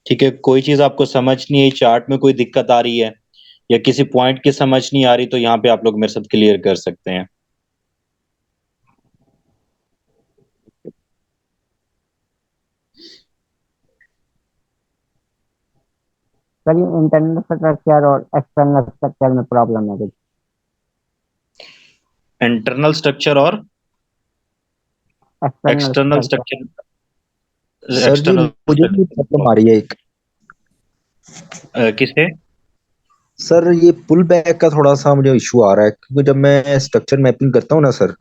ठीक है, कोई चीज़ आपको समझ नहीं आई, चार्ट में कोई दिक्कत आ रही है या किसी पॉइंट की समझ नहीं आ रही, तो यहाँ पे आप लोग मेरे साथ क्लियर कर सकते हैं। सर ये इंटरनल स्ट्रक्चर और एक्सटर्नल स्ट्रक्चर में प्रॉब्लम है कुछ। इंटरनल स्ट्रक्चर और external external structure. Structure. Sir ji external मुझे भी प्रॉब्लम आ रही है एक। किसे? सर ये पुल बैक का थोड़ा सा मुझे इशू आ रहा है, क्योंकि जब मैं स्ट्रक्चर मैपिंग करता हूँ ना सर,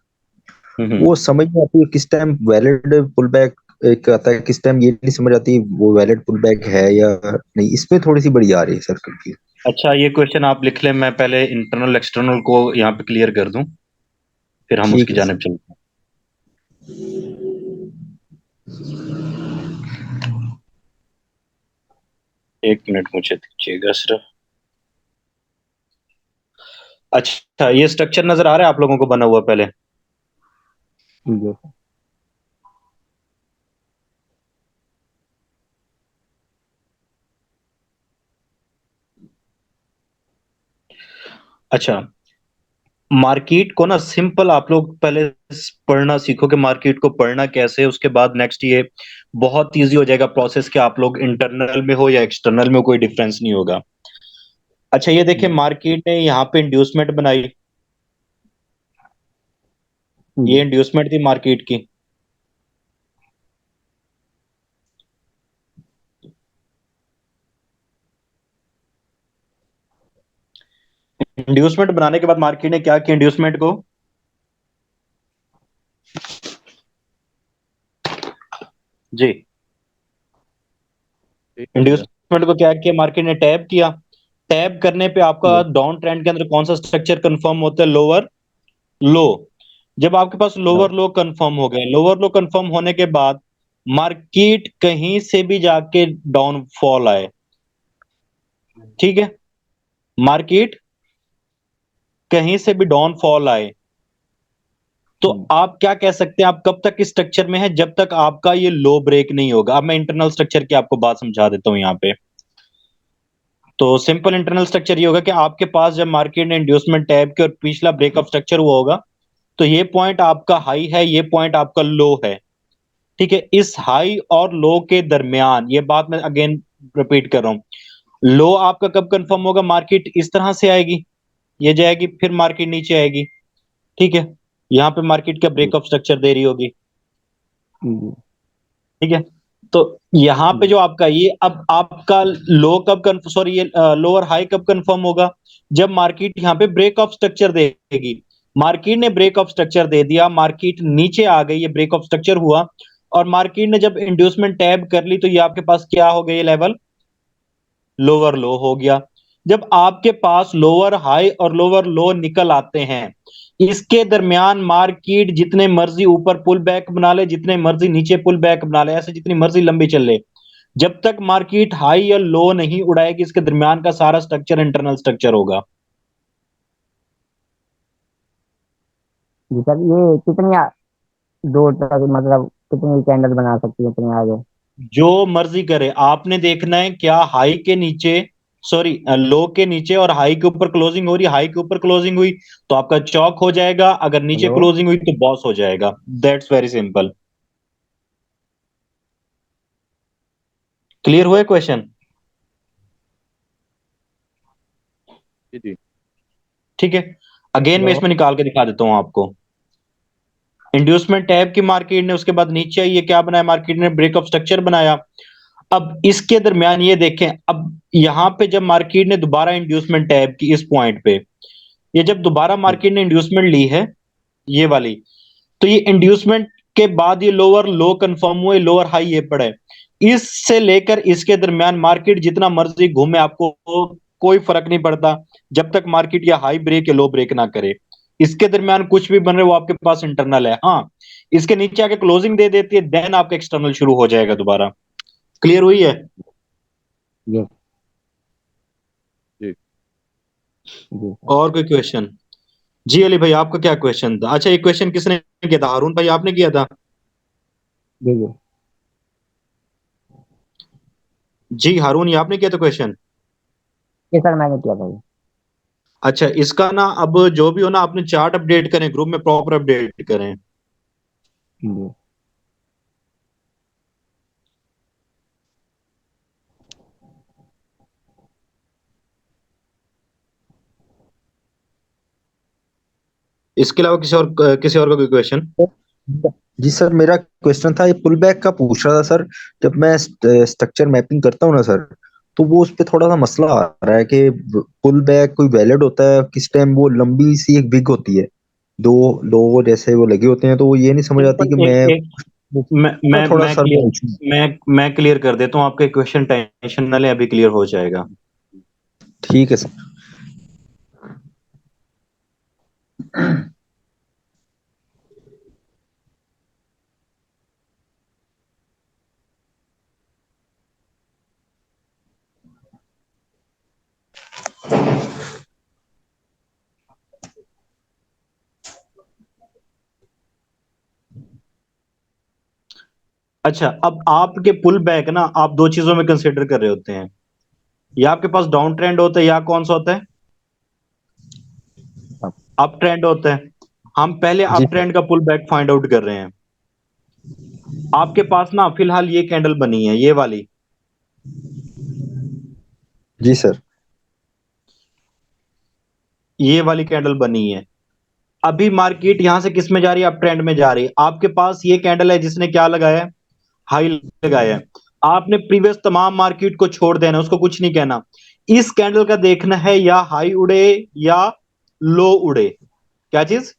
हम्म। वो समझ नहीं आती है किस टाइम वैलिड पुल बैक एक आता है, किस टाइम ये नहीं समझ आती वो वैलिड पुल बैक है या नहीं। इसमें थोड़ी सी बड़ी आ रही है सर कंफ्यूज। अच्छा, ये क्वेश्चन आप लिख लें, मैं पहले इंटरनल एक्सटर्नल को यहाँ पे क्लियर कर दूं, फिर हम ठीक उसकी है जानिब सर। चलते हैं। एक मिनट मुझे दीजिएगा सिर्फ। अच्छा, ये स्ट्रक्चर नजर आ रहा है आप लोगों को बना हुआ पहले? ठीक है सर। अच्छा, मार्केट को ना सिंपल आप लोग पहले पढ़ना सीखो कि मार्केट को पढ़ना कैसे है, उसके बाद नेक्स्ट ये बहुत इजी हो जाएगा प्रोसेस कि आप लोग इंटरनल में हो या एक्सटर्नल में हो, कोई डिफरेंस नहीं होगा। अच्छा, ये देखिए, ठीक मार्केट ने यहाँ पे इंड्यूसमेंट बनाई, ये ठीक इंड्यूसमेंट थी मार्केट की। इंड्यूसमेंट बनाने के बाद मार्केट ने क्या किया इंड्यूसमेंट को? जी, ठीक है भैया। इंड्यूसमेंट को क्या किया मार्केट ने? टैप किया। टैप करने पे आपका ठीक डाउन ट्रेंड के अंदर कौन सा स्ट्रक्चर कंफर्म होता है? लोअर लो। जब आपके पास लो। लोअर लो कंफर्म हो गए, लोअर लो कंफर्म होने के बाद मार्केट कहीं से भी जाके डाउन फॉल आए, ठीक है, मार्केट कहीं से भी डाउन फॉल आए, तो हम्म, आप क्या कह सकते हैं? आप कब तक इस स्ट्रक्चर में है? जब तक आपका ये लो ब्रेक नहीं होगा। अब मैं इंटरनल स्ट्रक्चर की आपको बात समझा देता हूं यहाँ पे। तो सिंपल इंटरनल स्ट्रक्चर ये होगा कि आपके पास जब मार्केट ने इंड्यूसमेंट टैब के और पिछला ब्रेकअप स्ट्रक्चर हुआ होगा, तो ये पॉइंट आपका हाई है, ये पॉइंट आपका लो है, ठीक है। इस हाई और लो के दरमियान, ये बात मैं अगेन रिपीट कर रहा हूं, लो आपका कब कंफर्म होगा? मार्केट इस तरह से आएगी, ये जाएगी, फिर मार्केट नीचे आएगी, ठीक है, यहाँ पे मार्केट का ठीक ब्रेकअप स्ट्रक्चर दे रही होगी, ठीक ठीक है। तो यहाँ पे ठीक जो आपका ये, अब आपका लो कब कन्फ सॉरी ये लोअर हाई कब कंफर्म होगा? जब मार्केट यहाँ पे ब्रेकअप स्ट्रक्चर देगी। मार्केट ने ब्रेकअप स्ट्रक्चर दे दिया, मार्केट नीचे आ गई, ये ब्रेकअप स्ट्रक्चर हुआ, और मार्केट ने जब इंड्यूसमेंट टैब कर ली, तो ये आपके पास क्या हो गया? ये लेवल लोअर लो हो गया। जब आपके पास लोअर हाई और लोअर लो निकल आते हैं, इसके दरमियान मार्केट जितने मर्जी ऊपर पुल बैक बना ले, जितने मर्जी नीचे पुल बैक बना ले, ऐसे जितनी मर्जी लंबी चल ले, जब तक मार्केट हाई या लो नहीं उड़ाएगी, इसके दरमियान का सारा स्ट्रक्चर इंटरनल स्ट्रक्चर होगा। जी सर, ये कितनी दूर तक मतलब कितनी कैंडल बना सकती है इतनी आगे? जो मर्जी करे, आपने देखना है क्या हाई के नीचे, सॉरी लो के नीचे और हाई के ऊपर क्लोजिंग हो रही है, हाई के ऊपर क्लोजिंग हुई तो आपका चौक हो जाएगा, अगर नीचे हेलो। क्लोजिंग हुई तो बॉस हो जाएगा। That's very simple. क्लियर हुआ क्वेश्चन? जी जी। ठीक है, अगेन मैं हेलो। इसमें निकाल के दिखा देता हूं आपको। इंड्यूसमेंट टैब की मार्केट ने, उसके बाद नीचे आई, ये क्या बनाया मार्केट ने? ब्रेकअप स्ट्रक्चर बनाया। अब इसके दरमियान ये देखें, अब यहां पे जब मार्केट ने दोबारा इंड्यूसमेंट टैब की इस पॉइंट पे, ये जब दोबारा मार्केट ने इंड्यूसमेंट ली है, ये वाली, तो ये इंड्यूसमेंट के बाद ये लोअर लो कंफर्म हुए, लोअर हाई ये पड़े, इससे लेकर इसके दरमियान मार्केट जितना मर्जी घूमे, आपको कोई फर्क नहीं पड़ता, जब तक मार्केट या हाई ब्रेक या लो ब्रेक ना करे। इसके दरमियान कुछ भी बन रहे, वो आपके पास इंटरनल है। हाँ, इसके नीचे आके क्लोजिंग दे देती है, देन आपका एक्सटर्नल शुरू हो जाएगा दोबारा। क्लियर हुई है? जी। जी जी सर। और कोई क्वेश्चन? जी अली भाई, आपका क्या क्वेश्चन था? अच्छा, ये क्वेश्चन किसने किया था? हारून भाई आपने किया था? जी जी। जी हारून, ये आपने किया था क्वेश्चन? ये सर मैंने किया था ये। अच्छा, इसका ना अब जो भी हो ना, आपने चार्ट अपडेट करें, ग्रुप में प्रॉपर अपडेट करें। जी इसके अलावा किसी और का कोई क्वेश्चन? जी सर, मेरा क्वेश्चन था, ये पुल बैक का पूछ रहा था सर। जब मैं स्ट्रक्चर मैपिंग करता हूँ ना सर, तो वो उस पे थोड़ा सा मसला आ रहा है कि पुल बैक कोई वैलिड होता है किस टाइम, वो लंबी सी एक विग होती है, दो लोगो जैसे वो लगे होते हैं, तो वो ये नहीं समझ आती कि एक मैं एक मैं मैं थोड़ा मैं सर क्लियर इशू। मैं क्लियर कर देता हूँ आपके क्वेश्चन, टेंशन न लें, अभी क्लियर हो जाएगा। ठीक है सर। अच्छा, अब आपके पुल बैक ना आप दो चीजों में कंसिडर कर रहे होते हैं, या आपके पास डाउन ट्रेंड होता है, या कौन सा होता है, अब अप ट्रेंड होता है। हम पहले जी अप सर। ट्रेंड का पुल बैक फाइंड आउट कर रहे हैं। आपके पास ना फिलहाल ये कैंडल बनी है, ये वाली। जी सर। ये वाली कैंडल बनी है। अभी मार्केट यहां से किस में जा रही है? अप ट्रेंड में जा रही है। आपके पास ये कैंडल है जिसने क्या लगाया है? हाई लगाया है। आपने प्रीवियस तमाम मार्केट को छोड़ देना, उसको कुछ नहीं कहना। इस कैंडल का देखना है या हाई उड़े या लो उड़े। क्या चीज?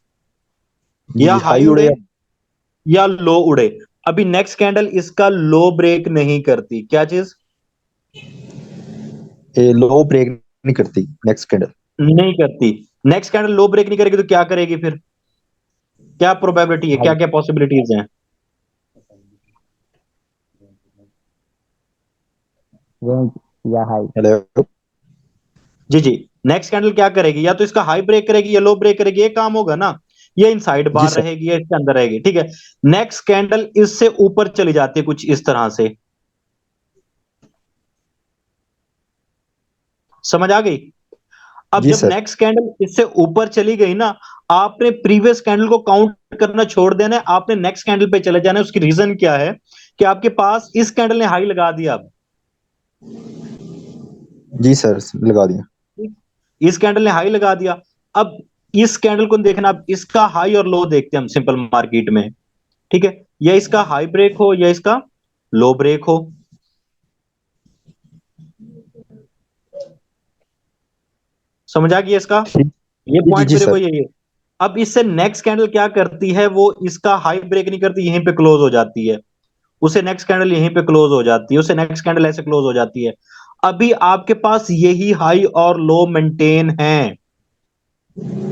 या जी हाई हाई उड़े उड़े या लो उड़े। अभी नेक्स्ट कैंडल इसका लो ब्रेक नहीं करती। क्या चीज? लो ब्रेक नहीं करती नेक्स्ट कैंडल। नहीं करती। नेक्स्ट कैंडल लो ब्रेक नहीं करेगी तो क्या करेगी फिर? क्या प्रोबेबिलिटी है, क्या क्या पॉसिबिलिटीज हैं? रेंज या हाई। हेलो। जी जी। नेक्स्ट कैंडल क्या करेगी? या तो इसका हाई ब्रेक करेगी या लो ब्रेक करेगी, ये काम होगा ना। ये इनसाइड जी बार सर। रहेगी या इसके अंदर रहेगी, ठीक है। नेक्स्ट कैंडल इससे ऊपर चली जाती है कुछ इस तरह से। समझ आ गई? अब जी जब सर। नेक्स्ट कैंडल इससे ऊपर चली गई ना, आपने प्रीवियस कैंडल को काउंट करना छोड़ देना है, आपने नेक्स्ट कैंडल पे चले जाना है। उसकी रीजन क्या है? कि आपके पास इस कैंडल ने हाई लगा दिया। अब जी सर, लगा दिया। इस कैंडल ने हाई लगा दिया। अब इस कैंडल को देखना, अब इसका हाई और लो देखते हैं हम सिंपल मार्केट में, ठीक है। या इसका हाई ब्रेक हो या इसका लो ब्रेक हो। समझ आ गया इसका? ठीक। ये जी जी पॉइंट जी मेरे को सर। यही है। अब इससे नेक्स्ट कैंडल क्या करती है? वो इसका हाई ब्रेक नहीं करती, यहीं पे क्लोज हो जाती है। उसे नेक्स्ट कैंडल यहीं पे क्लोज हो जाती है, उसे नेक्स्ट कैंडल ऐसे क्लोज हो जाती है। अभी आपके पास यही हाई और लो मेंटेन है,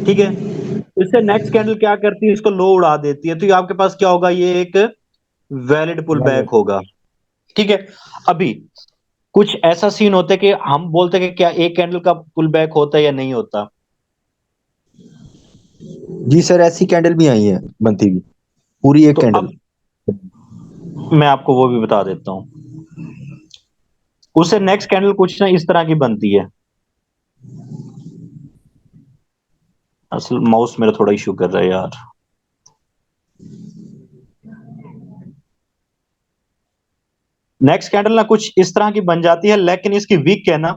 ठीक है। इससे नेक्स्ट कैंडल क्या करती है? इसको लो उड़ा देती है, तो ये आपके पास क्या होगा? ये एक वैलिड पुल बैक वैलिड। होगा, ठीक है। अभी कुछ ऐसा सीन होता है कि हम बोलते हैं कि क्या एक कैंडल का पुल बैक होता है या नहीं होता। जी सर, ऐसी कैंडल भी आई है बनती हुई, पूरी एक तो कैंडल। अब मैं आपको वो भी बता देता हूं। उससे नेक्स्ट कैंडल कुछ ना इस तरह की बनती है। असल माउस मेरा थोड़ा इशू कर रहा है यार। नेक्स्ट कैंडल ना कुछ इस तरह की बन जाती है, लेकिन इसकी वीक है ना,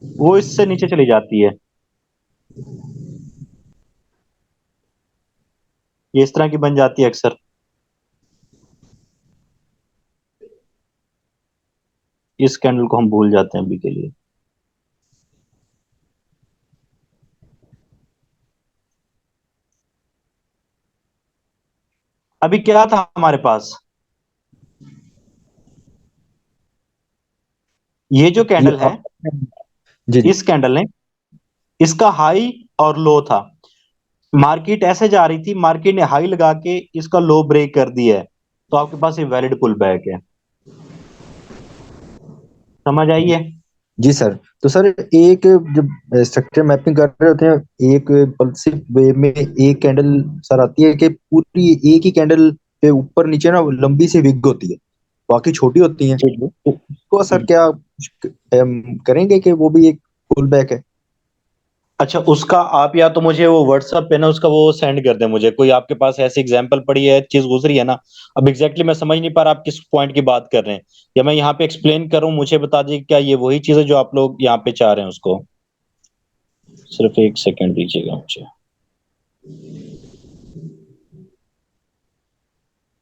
वो इससे नीचे चली जाती है। ये इस तरह की बन जाती है अक्सर। इस कैंडल को हम भूल जाते हैं अभी के लिए। अभी क्या था हमारे पास? ये जो ये कैंडल है, आप। जी जी। इस कैंडल ने इसका हाई और लो था। मार्केट ऐसे जा रही थी, मार्केट ने हाई लगा के इसका लो ब्रेक कर दिया है, तो आपके पास ये वैलिड पुल बैक है। समझ आई है? जी सर, तो सर एक जब स्ट्रक्चर मैपिंग कर रहे होते हैं, एक पल्सिव वे में एक कैंडल सर आती है कि पूरी एक ही कैंडल पे ऊपर नीचे ना लंबी सी विग होती है, बाकी छोटी होती हैं, जी जी। तो उसको सर क्या करेंगे कि वो भी एक पुल बैक है? अच्छा, उसका आप या तो मुझे वो व्हाट्सएप पे ना उसका वो सेंड कर दें मुझे, कोई आपके पास ऐसी एग्जांपल पड़ी है, चीज गुजरी है ना। अब एग्जैक्टली मैं समझ नहीं पा रहा आप किस पॉइंट की बात कर रहे हैं, या मैं यहाँ पे एक्सप्लेन करूं, मुझे बता दीजिए क्या ये वही चीज है जो आप लोग यहाँ पे चाह रहे हैं उसको। सिर्फ एक सेकंड दीजिएगा मुझे,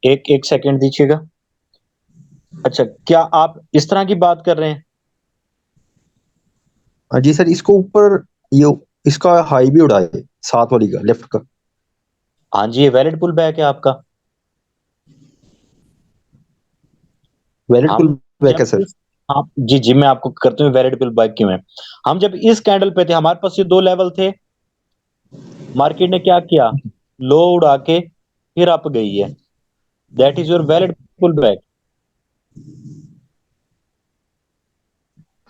एक सेकंड दीजिएगा। अच्छा, क्या आप इस तरह की बात कर रहे हैं? हाँ जी सर, इसको ऊपर ये इसका हाई भी उड़ा है, साथ वाली का, लेफ्ट का। हाँ जी, ये वैलिड पुल बैक है आपका। वैलिड हम पुल बैक है जब सर। इस आप जी जी, मैं आपको करता हूँ वैलिड पुल बैक क्यों है। हम जब इस कैंडल पे थे, हमारे पास ये दो लेवल थे, मार्केट ने क्या किया, लो उड़ा के फिर अप गई है, that is your valid pull back.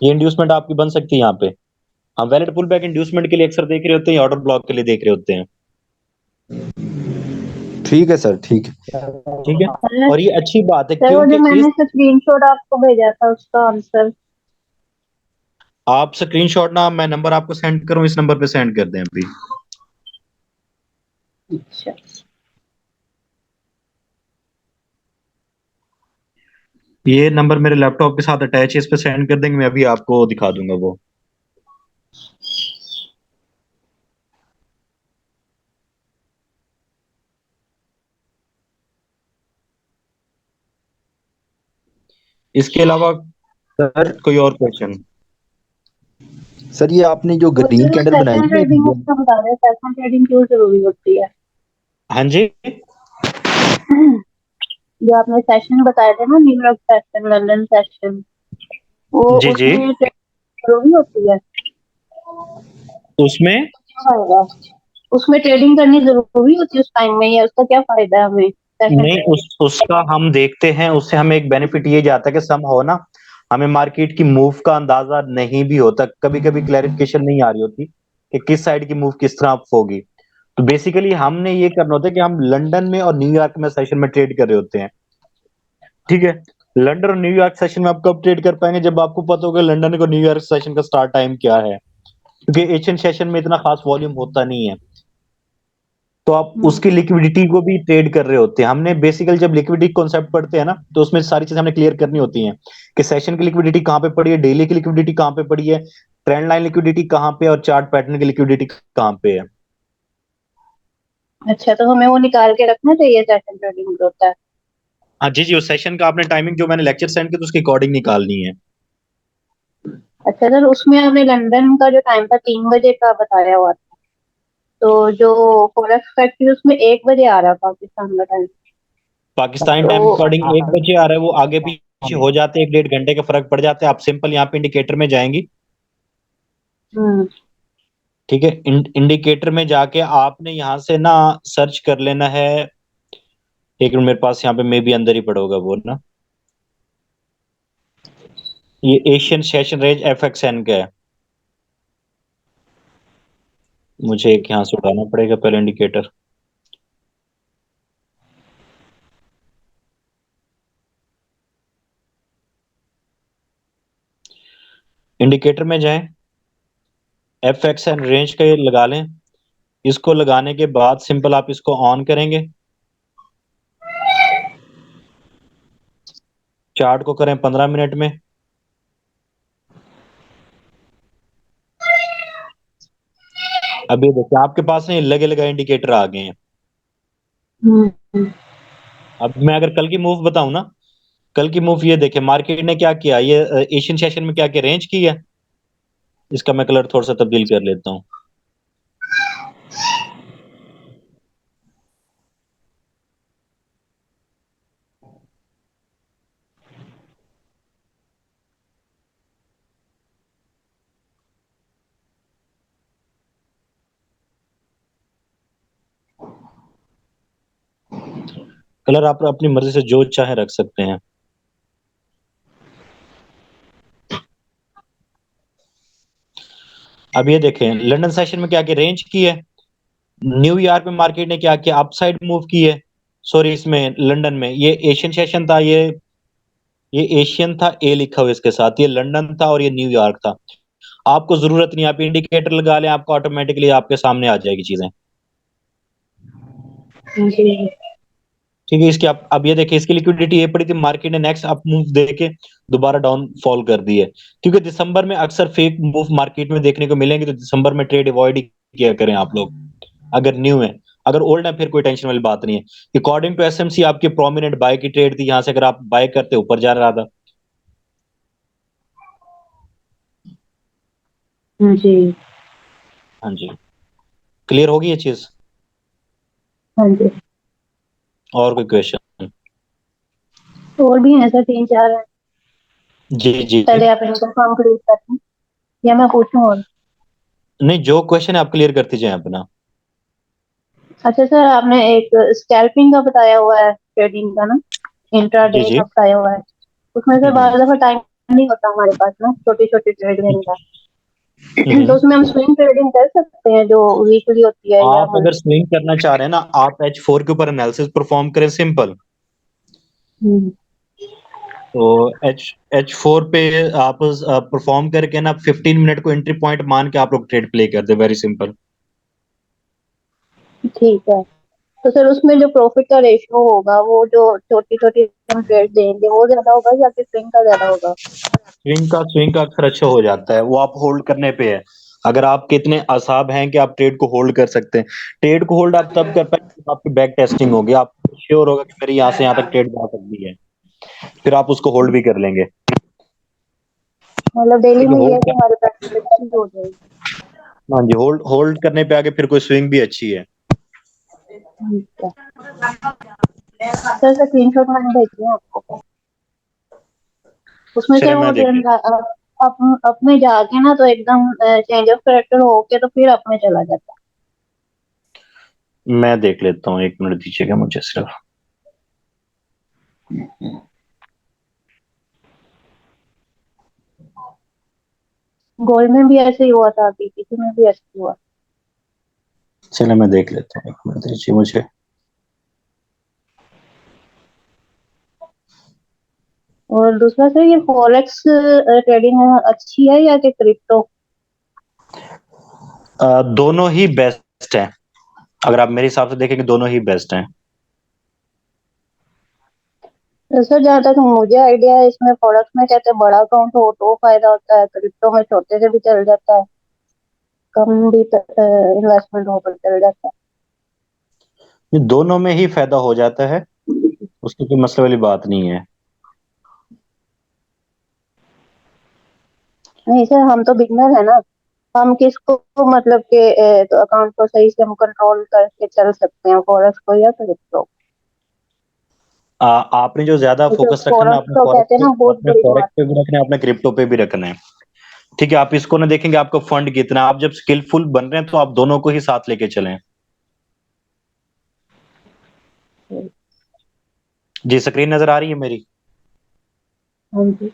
ये इंड्यूसमेंट आपकी बन सकती है यहाँ पे। हम वैलिड पुल बैक इंड्यूसमेंट के लिए अक्सर देख रहे होते हैं, ऑर्डर ब्लॉक के लिए देख रहे होते हैं। ठीक है सर, ठीक है। ठीक है, सर और ये अच्छी बात है वो जो क्योंकि इस मैंने स्क्रीनशॉट आपको भेजा था उसका आंसर। आप स्क्रीनशॉट ना, मैं नंबर आपको सेंड करूं, इस नंबर पे सेंड कर दें अभी। अच्छा ये नंबर मेरे लैपटॉप के साथ अटैच है, इस पे सेंड कर देंगे, मैं अभी आपको दिखा दूंगा वो। इसके अलावा सर कोई और क्वेश्चन? सर ये आपने जो वो ग्रीन जो कैंडल बनाई सेशन है, ट्रेडिंग उसका बता रहे हैं, सेशन ट्रेडिंग क्यों जरूरी होती है? हाँ जी। जो आपने सेशन बताए थे ना, न्यूयॉर्क सेशन, लंदन सेशन, वो जी जी, उसमें ट्रेडिंग जरूरी होती है? उसमें क्या फायदा? उसमें ट्रेडिंग करनी जरूरी होती है उस टाइम में, या उसका क्या फायदा है हमें सेशन नहीं, ट्रेडिंग? उसका हम देखते हैं, उससे हमें एक बेनिफिट ये जाता है कि सम हो ना, हमें मार्केट की मूव का अंदाजा नहीं भी होता, कभी कभी क्लैरिफिकेशन नहीं आ रही होती कि किस साइड की मूव किस तरह होगी। तो बेसिकली हमने ये करना होता है कि हम लंदन में और न्यूयॉर्क में सेशन में ट्रेड कर रहे होते हैं। ठीक है, लंदन और न्यूयॉर्क सेशन में आप कब ट्रेड कर पाएंगे, जब आपको पता होगा लंदन को न्यूयॉर्क सेशन का स्टार्ट टाइम क्या है, क्योंकि एशियन सेशन में इतना खास वॉल्यूम होता नहीं है, तो आप उसकी लिक्विडिटी को भी ट्रेड कर रहे होते हैं। हमने बेसिकली जब लिक्विडिटी कॉन्सेप्ट पढ़ते हैं ना, तो उसमें सारी चीजें हमने क्लियर करनी होती हैं कि सेशन की लिक्विडिटी कहाँ पे पड़ी है, डेली की लिक्विडिटी कहाँ पे पड़ी है, ट्रेंड लाइन लिक्विडिटी कहाँ पे, और चार्ट पैटर्न की लिक्विडिटी कहाँ पे है। अच्छा, तो हमें वो निकाल के रखना चाहिए सेशन ट्रेडिंग जो होता है? हाँ जी जी, उस सेशन का आपने टाइमिंग जो मैंने लेक्चर सेंड किया तो उसकी अकॉर्डिंग निकालनी है। अच्छा सर, उसमें आपने लंदन का जो टाइम था 3 बजे का बताया हुआ था, तो जो फॉरेक्स फैक्ट्री उसमें 1 बजे आ रहा है पाकिस्तान का टाइम। पाकिस्तानी टाइम के तो अकॉर्डिंग 1 बजे आ रहा है, वो आगे पीछे हो जाते हैं, 1 1.5 घंटे का फर्क पड़ जाता है। आप सिंपल यहाँ पे इंडिकेटर में जाएंगी। हम्म ठीक है, इंडिकेटर में जाके आपने यहाँ से ना सर्च कर लेना है। एक मिनट, मेरे पास यहाँ पे मे भी अंदर ही पड़ा होगा वो ना, ये एशियन सेशन रेंज FXN का है। मुझे एक यहाँ से उठाना पड़ेगा पहले इंडिकेटर। इंडिकेटर में जाएं, FXN रेंज का ये लगा लें। इसको लगाने के बाद सिंपल आप इसको ऑन करेंगे, चार्ट को करें 15 मिनट में। अभी देखिए आपके पास ना ये लगे लगा इंडिकेटर आ गए हैं। हम्म अब मैं अगर कल की मूव बताऊं ना, कल की मूव ये देखे, मार्केट ने क्या किया, ये एशियन सेशन में क्या किया, रेंज की है। इसका मैं कलर थोड़ा सा तब्दील कर लेता हूँ। कलर आप अपनी मर्जी से जो चाहे रख सकते हैं। अब ये देखें, लंदन सेशन में क्या किया, रेंज की है। न्यूयॉर्क में मार्केट ने क्या किया, अपसाइड मूव की है। सॉरी, इसमें लंदन में ये एशियन सेशन था, ये ये एशियन था, ए लिखा हुआ इसके साथ, ये लंदन था और ये न्यूयॉर्क था। आपको जरूरत नहीं, आप इंडिकेटर लगा लें, आपको ऑटोमेटिकली आपके सामने आ जाएगी चीजें। जी। ठीक है, इसकी आप अब ये देखिए, इसकी लिक्विडिटी ये पड़ी थी, मार्केट ने नेक्स्ट अप मूव देके दोबारा डाउन फॉल कर दी है। क्योंकि दिसंबर में अक्सर फेक मूव मार्केट में देखने को मिलेंगे, तो दिसंबर में ट्रेड अवॉइड ही किया करें आप लोग, अगर न्यू है। अगर ओल्ड है फिर कोई टेंशन वाली बात नहीं है। अकॉर्डिंग टू एसएमसी आपकी प्रोमिनेंट बाय की ट्रेड थी, यहां से अगर आप बाय करते ऊपर जा रहा था। जी। हाँ जी, क्लियर होगी ये चीज? हाँ जी। और कोई क्वेश्चन? और भी हैं सर, 3-4 हैं। जी जी। पहले आप इनको कंक्लूड करते हैं या मैं पूछूं और? नहीं, जो क्वेश्चन है आप क्लियर करती जाए अपना। अच्छा सर, आपने एक स्कैल्पिंग का बताया हुआ है, ट्रेडिंग का ना, जी इंट्राडे जी। का बताया हुआ है। उसमें सर हम्म बार दफा टाइम नहीं होता हमारे पास ना, छोटी छोटी ट्रेड लेने का। तो हम्म। उसमें हम स्विंग ट्रेडिंग कर सकते हैं जो वीकली होती है या आप अगर मंथली? स्विंग करना चाह रहे हैं ना, आप H4 के ऊपर एनालिसिस परफॉर्म करें, सिंपल। हम्म। तो H4 पे आप परफॉर्म करके ना 15 मिनट को एंट्री पॉइंट मान के आप लोग ट्रेड प्ले कर दे, वेरी सिंपल। ठीक है। तो सर उसमें जो प्रॉफिट का रेशियो होगा, वो जो छोटी छोटी हम ट्रेड देंगे वो ज्यादा होगा या फिर स्विंग का ज्यादा होगा? स्विंग का अक्सर अच्छा हो जाता है, वो आप होल्ड करने पे है। अगर आपके इतने असाब हैं कि आप ट्रेड को होल्ड कर सकते हैं। ट्रेड को होल्ड आप तब कर पाएंगे जब आपकी बैक टेस्टिंग होगी, आपको श्योर होगा कि मेरी यहाँ से यहाँ तक ट्रेड जा सकती है, फिर आप उसको होल्ड भी कर लेंगे। मतलब डेली ठीक है, में ये है होल्ड कि कर, हमारी प्रैक्टिस अच्छी हो जाएगी। हाँ जी, होल्ड होल्ड करने पे आगे फिर कोई स्विंग भी अच्छी है। ठीक है सर, स्क्रीनशॉट मैंने भेजी है आपको। उसमें सर चले वो मैं देख लेता अप में जाके ना तो एकदम चेंज ऑफ करेक्टर होके तो फिर अप में चला जाता मैं देख लेता हूँ, 1 मिनट दीजिएगा मुझे सिर्फ। है। गोल्ड में भी ऐसे ही हुआ था, बीटीसी में भी ऐसे ही हुआ। चले मैं देख लेता हूँ, 1 मिनट दीजिए मुझे। और दूसरा सर, ये फॉरेक्स ट्रेडिंग अच्छी है या कि क्रिप्टो? दोनों ही बेस्ट हैं। अगर आप मेरे हिसाब से देखेंगे, दोनों ही बेस्ट हैं। तो सर जहाँ तक मुझे आइडिया है, इसमें फॉरेक्स में कहते हैं बड़ा अकाउंट हो तो फायदा होता है, क्रिप्टो में छोटे से भी चल जाता है, कम भी इन्वेस्टमेंट हो तो चल जाता ये दोनों में ही फायदा हो जाता है, है। उसकी कोई मसले वाली बात नहीं है। नहीं सर, हम तो बिगनर है ना, हम किसको मतलब के तो अकाउंट को सही से हम कंट्रोल करके चल सकते हैं, फॉरेक्स को या क्रिप्टो? आपने जो ज्यादा क्योंकि फोकस रखना है, फॉरेक्स अपने तो फॉरेक्स कहते हैं पे, ना, बहुत अपने बड़ी फॉरेक्स पे मार्केट भी रखना है, अपने क्रिप्टो पे भी रखना है। ठीक है, आप इसको ना देखेंगे आपका फंड कितना है। आप जब स्किलफुल बन रहे हैं तो आप दोनों को ही साथ लेके चलें। है। जी, स्क्रीन नजर आ रही है मेरी? हाँ जी।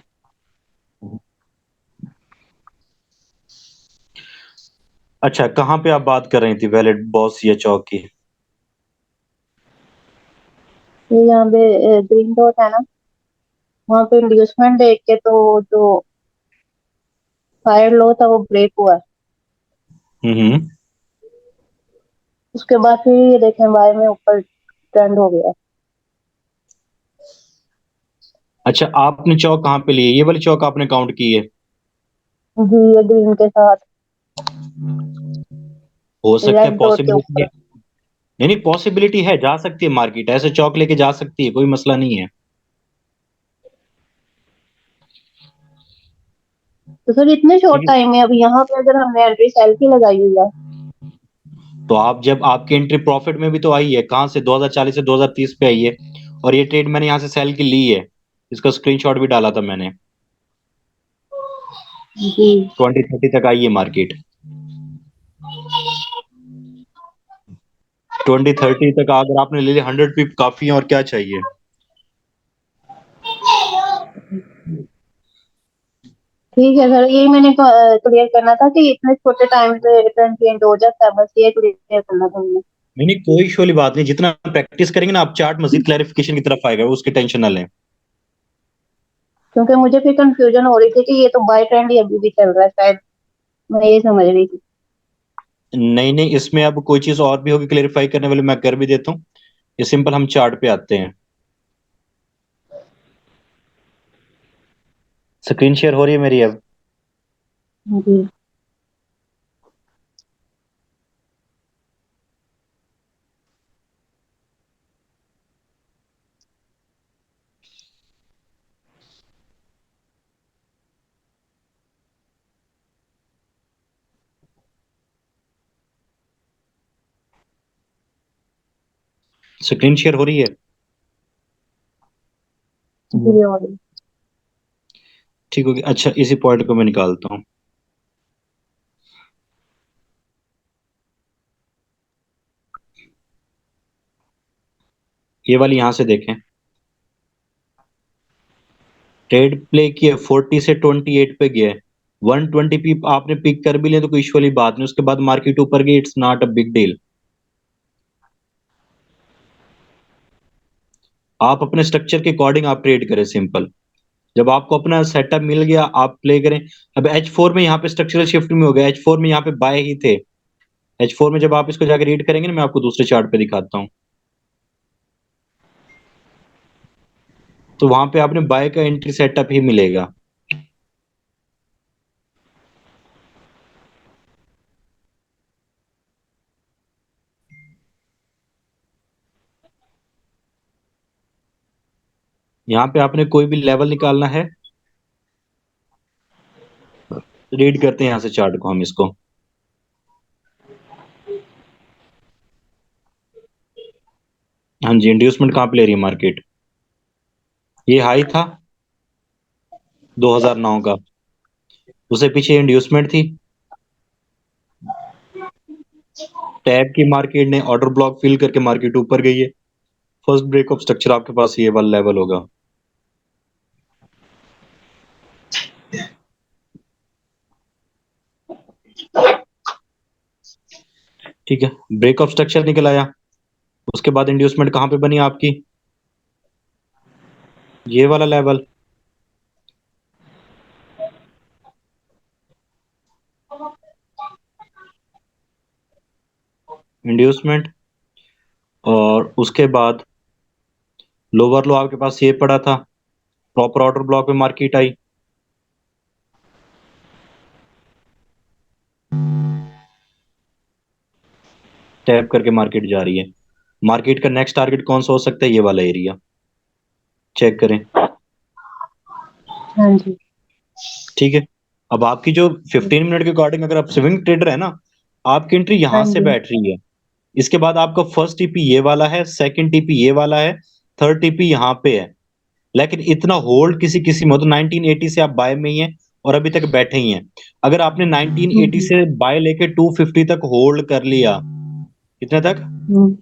अच्छा, कहाँ पे आप बात कर रही थी, वैलेट बॉस या चौक की? ये यहाँ पे ग्रीन डॉट है ना, वहाँ पे इंड्यूसमेंट देख के तो जो फायर लो था वो ब्रेक हुआ है। हम्म। उसके बाद फिर ये देखें बाय में ऊपर ट्रेंड हो गया। अच्छा, आपने चौक कहाँ पे लिए, ये वाली चौक आपने काउंट की है? जी, ये ग्रीन के साथ हो सकता है, रेड डॉट के पॉसिबिलिटी है। ऊपर। नहीं नहीं, पॉसिबिलिटी है, जा सकती है मार्केट, ऐसे चौक लेके जा सकती है, कोई मसला नहीं है। तो सर इतने शॉर्ट ठीक है, टाइम में अभी यहाँ पे अगर हमने एंट्री सेल की लगाई हुई है? तो आप जब आपकी एंट्री प्रॉफिट में भी तो आई है, कहाँ से 2040 से 2030 पे आई है। और ये ट्रेड मैंने यहाँ से सेल की ली है, इसका स्क्रीनशॉट भी डाला था मैंने। जी। 2030 तक आई है मार्केट। 2030 तक अगर आपने ले लिया, 100 पिप काफी है, और क्या चाहिए। ठीक है सर, यही मैंने क्लियर करना था कि इतने छोटे टाइम से रिटर्न चेंज हो जाता है, बस ये क्लियर करना था मुझे। नहीं नहीं, कोई इशू वाली बात नहीं, जितना प्रैक्टिस करेंगे ना आप, चार्ट मजीद क्लैरिफिकेशन की तरफ आएगा, उसकी टेंशन ना लें। क्योंकि मुझे फिर कंफ्यूजन हो रही थी कि ये तो बाय ट्रेंड ही अभी भी चल रहा है शायद, मैं ये समझ रही थी। नहीं नहीं, इसमें अब कोई चीज और भी होगी क्लेरिफाई करने वाली, मैं कर भी देता हूँ। ये सिंपल, हम चार्ट पे आते हैं। स्क्रीन शेयर हो रही है मेरी अब? जी। स्क्रीन शेयर हो रही है? जी हो रही। ठीक होगी। अच्छा, इसी पॉइंट को मैं निकालता हूँ। ये वाली यहां से देखें, ट्रेड प्ले किया 40 से 28 पे गया है। 120 पी आपने पिक कर भी लिया तो कोई इश्यू वाली बात नहीं, उसके बाद मार्केट ऊपर गई, it's not a big deal. आप अपने स्ट्रक्चर के अकॉर्डिंग आप ट्रेड करें, सिंपल। जब आपको अपना सेटअप मिल गया, आप प्ले करें। अब H4 में यहाँ पे स्ट्रक्चरल शिफ्ट में हो गया, H4 में यहाँ पे बाय ही थे। H4 में जब आप इसको जाकर रीड करेंगे ना, मैं आपको दूसरे चार्ट पे दिखाता हूँ, तो वहां पे आपने बाय का एंट्री सेटअप ही मिलेगा। यहाँ पे आपने कोई भी लेवल निकालना है, रीड करते हैं यहाँ से चार्ट को हम इसको। हाँ जी, इंड्यूसमेंट कहाँ पे ले रही है मार्केट? ये हाई था 2009 का, उससे पीछे इंड्यूसमेंट थी, टैब की मार्केट ने ऑर्डर ब्लॉक फिल करके मार्केट ऊपर गई है। फर्स्ट ब्रेक ऑफ स्ट्रक्चर आपके पास ये वाला लेवल होगा। ठीक है, ब्रेक ऑफ स्ट्रक्चर निकल आया। उसके बाद इंड्यूसमेंट कहाँ पे बनी आपकी? ये वाला लेवल। इंड्यूसमेंट, और उसके बाद लोअर लो आपके पास ये पड़ा था, प्रॉपर ऑर्डर ब्लॉक में मार्केट आई। टैप करके मार्केट जा रही है। मार्केट का नेक्स्ट टारगेट कौन सा हो सकता है? ये वाला एरिया, चेक करें। हाँ जी। ठीक है, अब आपकी जो 15 मिनट के अकॉर्डिंग अगर आप स्विंग ट्रेडर है ना, आपकी एंट्री हाँ यहां से जी। बैठ रही है। इसके बाद आपका फर्स्ट टीपी ये वाला है, सेकंड टीपी ये वाला है, थर्ड टीपी यहाँ पे है। लेकिन इतना होल्ड किसी किसी में, तो 1980 से आप बाय में ही हैं और अभी तक बैठे ही हैं। अगर आपने 1980 हम्म। से बाय लेके 250 तक होल्ड कर लिया, कितने तक? हम्म।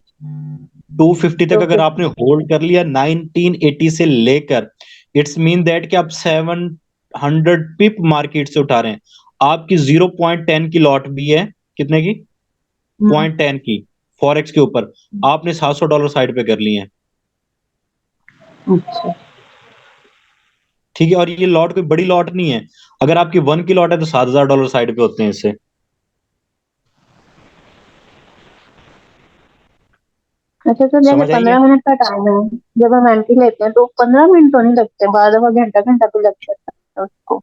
250 तक तो अगर फिर आपने होल्ड कर लिया 1980 से लेकर, इट्स मीन दैट कि आप 700 पिप मार्केट से उठा रहे हैं। आपकी 0.10 की लॉट भी है, कितने की? हम्म। 0.10 की, फॉरेक्स के ऊपर आपने $700 साइड पे कर लिए हैं। अच्छा। ठीक है, और ये लॉट कोई बड़ी लॉट नहीं है। अगर आपकी 1 की लॉट है तो $7,000 साइड पे होते हैं इससे। अच्छा सर, जैसे समझ आई है? 15 मिनट का टाइम है, जब हम एंट्री लेते हैं तो 15 मिनट तो नहीं लगते, बाद में घंटा घंटा तो लग जाता है उसको।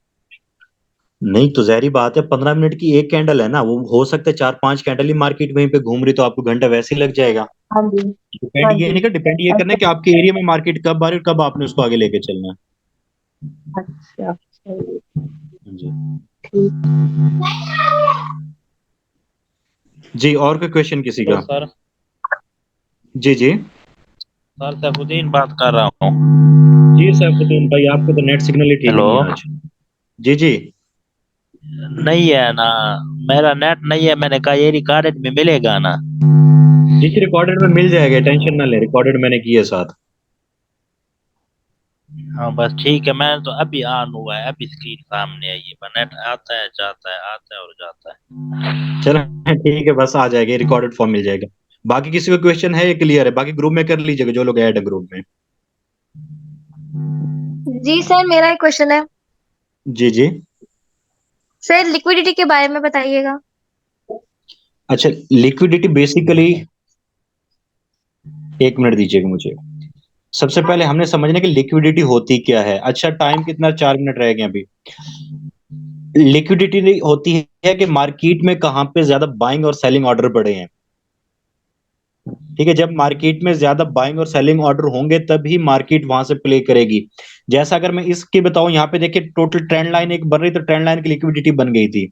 नहीं तो जहरी बात है, 15 मिनट की एक कैंडल है ना, वो हो सकता है 4-5 कैंडल ही मार्केट वहीं पे घूम रही, तो आपको घंटा वैसे ही लग जाएगा। हाँ जी। डिपेंड हाँ ये जी। नहीं कर, डिपेंड ये करना है अच्छा। कि आपके एरिया में मार्केट कब आ रही है और कब आपने उसको आगे लेके चलना है। अच्छा चलिए, हाँ जी। ठीक। जी, और कोई क्वेश्चन किसी तो का? सर, जी जी। सर सैफुद्दीन बात कर रहा हूँ। जी सैफुद्दीन भाई, आपको तो नेट सिग्नल ही ठीक हेलो। नहीं है आज। जी जी। नहीं है ना, मेरा नेट नहीं है। मैंने कहा ये रिकॉर्डेड में मिलेगा ना। जी रिकॉर्डेड में मिल जाएगा, टेंशन ना ले, रिकॉर्डेड मैंने की है साथ। हाँ बस ठीक है। मैं तो अभी ऑन हुआ है, अभी स्क्रीन सामने आई है। नेट आता है जाता है, आता है और जाता है। चलो ठीक है, बस आ जाएगा, रिकॉर्डेड फॉर्म मिल जाएगा। बाकी किसी को क्वेश्चन है, ये क्लियर है? बाकी ग्रुप में कर लीजिएगा जो लोग ऐड है ग्रुप में। जी सर, मेरा एक क्वेश्चन है। जी जी। सर, लिक्विडिटी के बारे में बताइएगा। अच्छा, लिक्विडिटी बेसिकली, एक मिनट दीजिएगा मुझे। सबसे पहले हमने समझना कि लिक्विडिटी होती क्या है। अच्छा, टाइम कितना, 4 मिनट रह गए अभी। लिक्विडिटी होती है कि मार्केट में कहां पे ज्यादा बाइंग और सेलिंग ऑर्डर पड़े हैं। ठीक है, जब मार्केट में ज्यादा बाइंग और सेलिंग ऑर्डर होंगे तभी मार्केट वहां से प्ले करेगी। जैसा अगर मैं इसकी बताऊं, यहाँ पे देखिए टोटल ट्रेंड लाइन एक बन रही, तो ट्रेंड लाइन की लिक्विडिटी बन गई थी।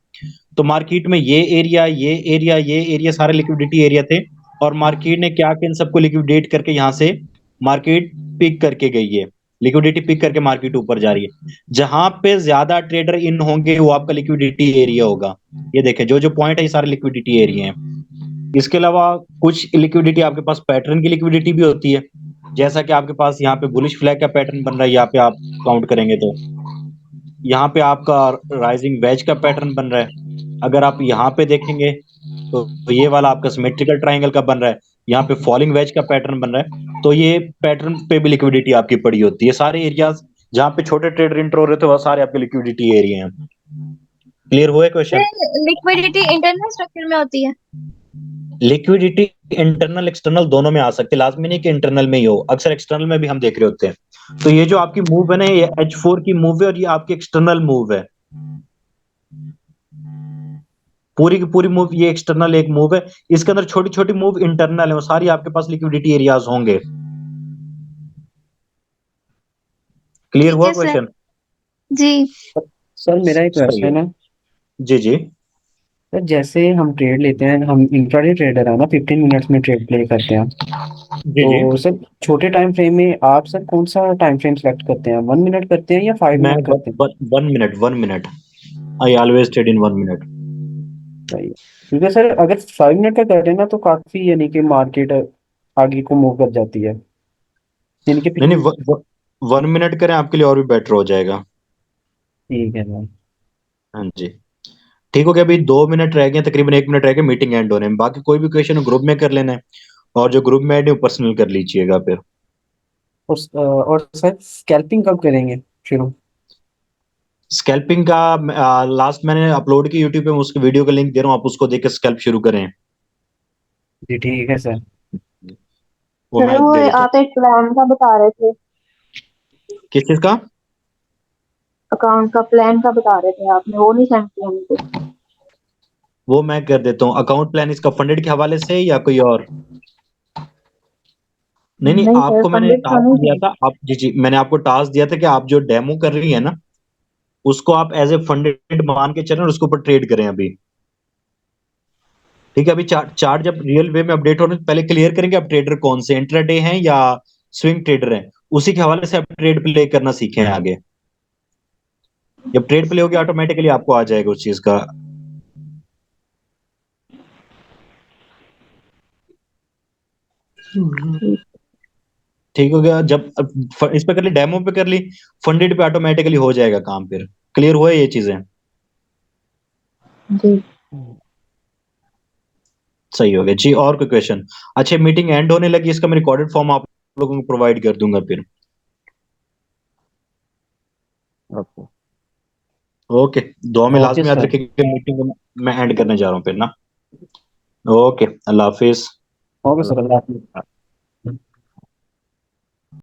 तो मार्केट में ये एरिया सारे लिक्विडिटी एरिया थे। और मार्केट ने क्या किया, इन सबको लिक्विडेट करके यहाँ से मार्केट पिक करके गई है। लिक्विडिटी पिक करके मार्केट ऊपर जा रही है। जहां पे ज्यादा ट्रेडर इन होंगे वो आपका लिक्विडिटी एरिया होगा। ये देखें, जो जो पॉइंट है ये सारे लिक्विडिटी एरिया हैं। इसके अलावा कुछ लिक्विडिटी आपके पास पैटर्न की लिक्विडिटी भी होती है। जैसा कि आपके पास यहाँ पे बुलिश फ्लैग का पैटर्न बन रहा है, यहाँ पे आप काउंट करेंगे तो यहाँ पे आपका राइजिंग वेज का पैटर्न बन रहा है। अगर आप यहाँ पे देखेंगे तो ये वाला आपका सिमेट्रिकल ट्रायंगल का बन रहा है। यहाँ पे फॉलिंग वेज का पैटर्न बन रहा है। तो ये पैटर्न पे भी लिक्विडिटी आपकी पड़ी होती है। सारे एरियाज जहाँ पे छोटे ट्रेडर इंटर हो रहे थे, वह सारे आपके लिक्विडिटी एरिया हैं। क्लियर हुआ question? Sir, liquidity internal structure में होती है। लिक्विडिटी इंटरनल एक्सटर्नल दोनों में आ सकती है, लाजमी नहीं कि इंटरनल में ही हो, अक्सर एक्सटर्नल में भी हम देख रहे होते हैं। तो ये जो आपकी मूव है ना, ये H4 की मूव है और ये आपकी एक्सटर्नल मूव है। पूरी की पूरी मूव ये एक्सटर्नल एक मूव है। इसके अंदर छोटी छोटी मूव इंटरनल है, वो सारी आपके पास लिक्विडिटी एरियाज होंगे। क्लियर ठीक हुआ है सर। क्वेश्चन? जी। सर मेरा एक सही है। क्वेश्चन है। जी जी। सर जैसे हम ट्रेड लेते हैं, हम इंट्राडे ट्रेडर है ना, 15 मिनट्स में ट्रेड प्ले करते हैं। जी जी। तो सर छोटे टाइम फ्रेम में आप सर कौन सा टाइम फ्रेम सेलेक्ट करते हैं? 1 मिनट करते हैं या फाइव मैं मिनट करते हैं? 1 minute, 1 minute. I always trade in 1 minute. सही है। क्योंकि सर अगर 5 मिनट का करें ना तो काफी यानी कि मार्केट आगे को मूव कर जाती है, यानी कि नहीं नहीं, 1 मिनट करें आपके लिए और भी बेटर हो जाएगा। ठीक है सर। हाँ जी। ठीक हो गया, अभी 2 मिनट रह गए, तकरीबन 1 मिनट रह गए मीटिंग एंड होने में। बाकी कोई भी क्वेश्चन ग्रुप में कर लेना है, और जो ग्रुप में ऐड है वो पर्सनल कर लीजिएगा फिर। और सर स्कैल्पिंग कब करेंगे शुरू? स्कैल्पिंग का लास्ट मैंने अपलोड की यूट्यूब पे, मैं उसके वीडियो का लिंक दे रहा हूँ, आप उसको देख के स्कैल्प शुरू करें। जी ठीक है सर। वो सर मैं वो दे देता हूँ। आप एक प्लान का बता रहे थे, किस चीज का? अकाउंट का प्लान का बता रहे थे आपने, वो नहीं सेंड किया मुझे। वो मैं कर देता हूँ। अकाउंट प्लान इसका फंडेड के हवाले से है या कोई और? नहीं नहीं, नहीं सर, आपको मैंने फंडेड तो टास्क नहीं दिया है। था, आप जी जी, मैंने आपको टास्क दिया था कि आप जो डेमो कर रही है ना, उसको आप एज ए फंडेड मान के चलें और उसके ऊपर ट्रेड करें अभी। ठीक है, अभी चार्ट चार्ट जब रियल वे में अपडेट होने से पहले क्लियर करेंगे आप ट्रेडर कौन से, इंट्राडे हैं या स्विंग ट्रेडर हैं। उसी के हवाले से आप ट्रेड प्ले करना सीखें आगे। जब ट्रेड प्ले होगी ऑटोमेटिकली आपको आ जाएगा उस चीज का। ठीक हो गया, जब इस पे कर ली, डेमो पे कर ली, फंडेड पे ऑटोमेटिकली हो जाएगा काम फिर। क्लियर हुआ ये चीजें? जी। सही हो गया जी। और कोई क्वेश्चन? अच्छा, मीटिंग एंड होने लगी, इसका मैं रिकॉर्डेड फॉर्म आप लोगों को प्रोवाइड कर दूंगा फिर। ओके। ओके, दुआ में ओके लाजमी याद सर। रखिए, मीटिंग मैं एंड करने जा रहा हूँ फिर ना। ओके, अल्लाह हाफिज। ओके सर, अल्लाह हाफिज़।